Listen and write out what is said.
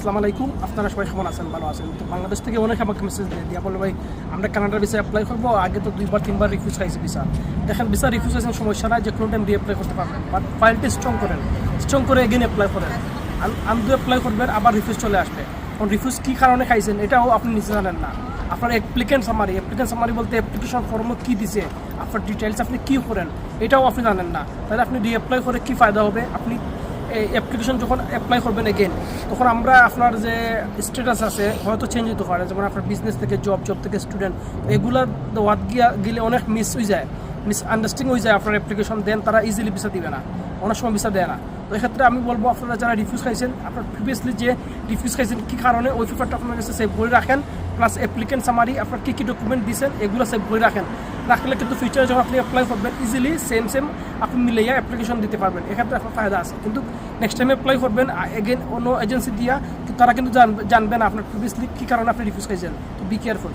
আসসালামু আলাইকুম। আপনারা সবাই কেমন আছেন? ভালো আছেন তো? বাংলাদেশ থেকে অনেক আমাকে মেসেজ দিয়ে বলে ভাই আমরা কানাডার ভিসা অ্যাপ্লাই করবো, আগে তো 2-3 বার রিফিউজ খাইছি ভিসা। দেখেন ভিসা রিফিউজ হয়েছেন সমস্যা নাই, যে কোনো টাইম রিঅ্যাপ্লাই করতে পারবেন, বাট ফাইলটা স্ট্রং করে এগেন অ্যাপ্লাই করেন। আনডু অ্যাপ্লাই করবেন, আবার রিফিউজ চলে আসবে। কারণ রিফিউজ কী কারণে খাইছেন এটাও আপনি নিজে জানেন না। আপনার অ্যাপ্লিকেন্ট সামারি বলতে অ্যাপ্লিকেশন ফর্মে কী দিছে, আপনার ডিটেলস আপনি কী করেন এটাও আপনি জানেন না। তাহলে আপনি রিঅ্যাপ্লাই করে কী ফায়দা হবে? আপনি অ্যাপ্লিকেশন যখন অ্যাপ্লাই করবেন এগেন, তখন আমরা আপনার যে স্ট্যাটাস আছে হয়তো চেঞ্জ হতে পারে, যেমন আপনার বিজনেস থেকে জব থেকে স্টুডেন্ট, এগুলার ওয়ার্ড গেলে অনেক মিসআন্ডারস্ট্যান্ডিং হয়ে যায়। আপনার অ্যাপ্লিকেশন দেন, তারা ইজিলি ভিসা দিবে না, অনেক সময় ভিসা দেয় না। তো এক্ষেত্রে আমি বলবো আপনারা যারা রিফিউজ খাইছেন, আপনার প্রিভিয়াসলি যে রিফিউজ খাইছেন কী কারণে, ওই পেপারটা আপনার কাছে সেভ করে রাখেন, প্লাস অ্যাপ্লিকেন্ট সামারি আপনার কী কী ডকুমেন্ট দিয়েছেন এগুলো সেভ করে রাখলে কিন্তু ফিউচারে যখন আপনি অ্যাপ্লাই করবেন ইজিলি সেম আপনি মিলাইয়া অ্যাপ্লিকেশন দিতে পারবেন। এক্ষেত্রে আপনার ফায়দা আছে। কিন্তু নেক্সট টাইম অ্যাপ্লাই করবেন এগেন অন্য এজেন্সি দিয়া, তারা কিন্তু জানবে না আপনার প্রিভিয়াসলি কী কারণে আপনি রিফিউজ খাইছেন। তো বি কেয়ারফুল।